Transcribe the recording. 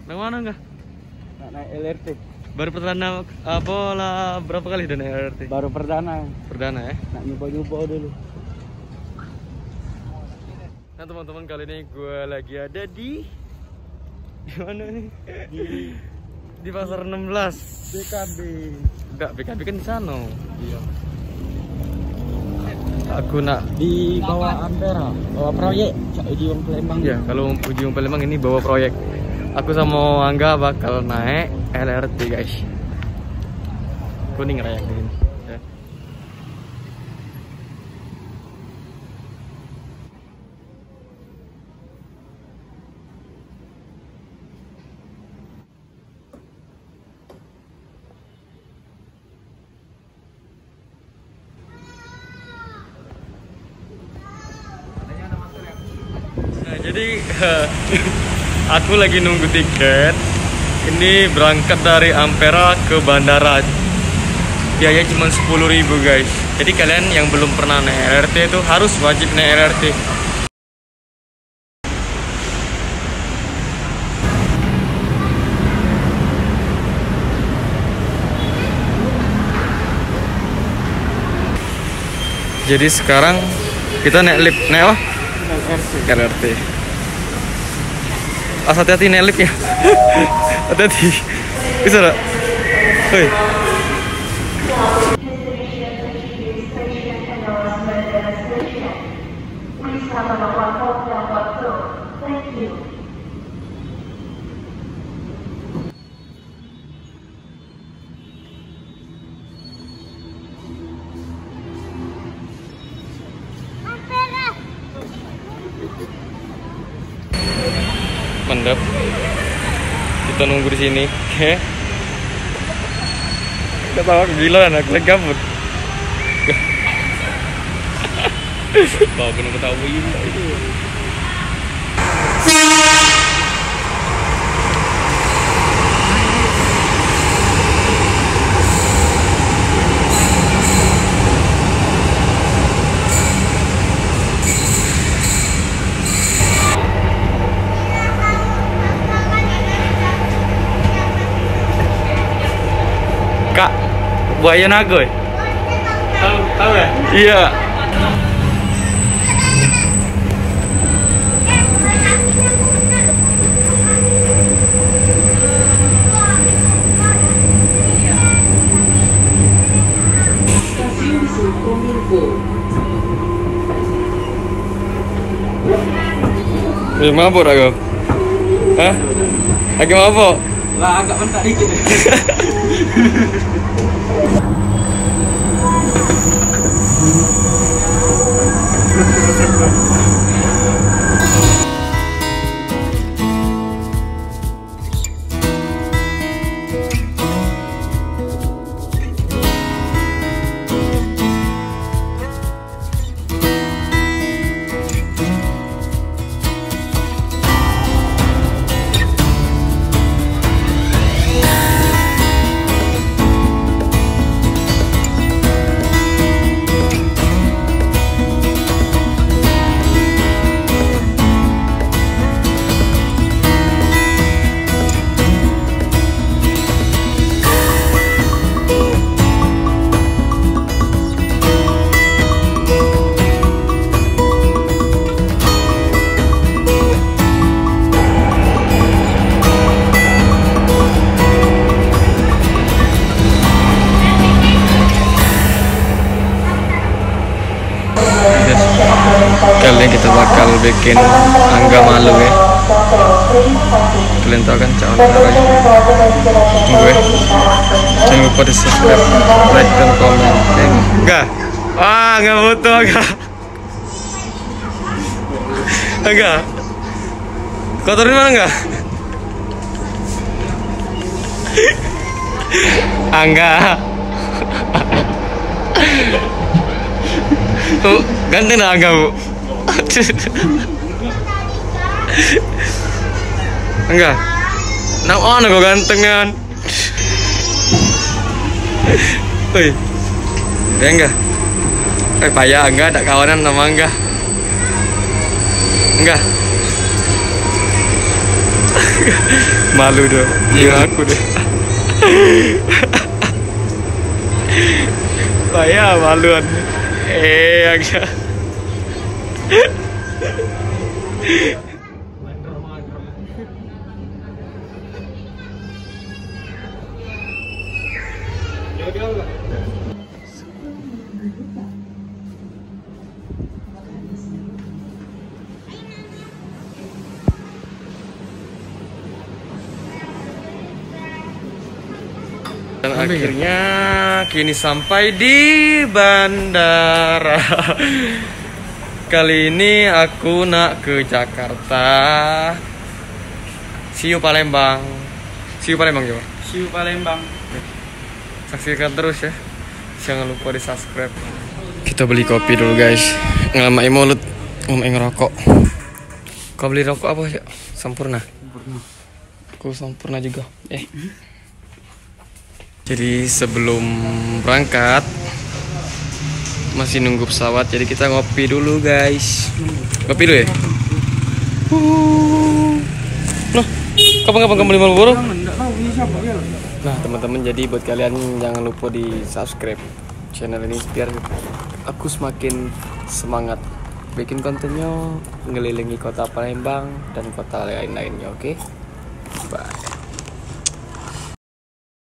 Nang mana enggak? Naik LRT. Baru perdana apa lah berapa kali udah naik LRT? Baru perdana. Perdana ya? Nak nyoba-nyoba dulu. Nah teman-teman, kali ini gue lagi ada di mana nih? Di pasar 16 BKB. Enggak, BKB kan di sana. Iya. Aku nak Di bawah Ampera, bawah proyek Ujung Palembang. ya, kalau Ujung Palembang ini bawa proyek. Aku sama Angga bakal naik LRT guys. Kuning raya ini. Ya. Nah, jadi aku lagi nunggu tiket. Ini berangkat dari Ampera ke bandara. Biaya cuma 10.000 guys. Jadi kalian yang belum pernah naik LRT itu harus wajib naik LRT. Jadi sekarang kita naik lift, naik apa? LRT. Hati-hati naik lift ya. Hati-hati. Bisa gak? Hei. Mantap. Kita nunggu di sini. Kita tahu gila anak lagi gabut. Bawa kena ketahui itu. Kak, buaya naga. Tahu ya? Iya. Lagi mabuk aku? Hah? Lagi mabuk? Lah agak mentak dikit. Kali ini kita bakal bikin Angga malu ya. Kalian tahu kan cara caranya. Tunggu ya. Jangan lupa di subscribe, like dan komen. Enggak. Enggak butuh enggak. Enggak. Kotorin mana enggak? Angga. Ganteng dah Angga, Bu. Enggak. Nak mana kau ganteng kan? Woi. Ya enggak. Payah enggak ada kawanan sama enggak. Enggak. Malu dong. Iya aku deh. Saya maluan. Agak. Dan akhirnya kini sampai di bandara. Kali ini aku nak ke Jakarta. See you Palembang. See you Palembang juga. See you Palembang. Saksikan terus ya. Jangan lupa di subscribe. Kita beli kopi dulu guys. Ngelamai mulut, ngelamai ngerokok. Kau beli rokok apa sih? Sampurna. Aku Sampurna juga. Jadi sebelum berangkat masih nunggu pesawat, jadi kita ngopi dulu guys. Ngopi dulu ya. Loh, kapan kamu beli Marlboro? Nah teman-teman, jadi buat kalian jangan lupa di subscribe channel ini biar aku semakin semangat bikin kontennya ngelilingi kota Palembang dan kota lain-lainnya. Oke, bye.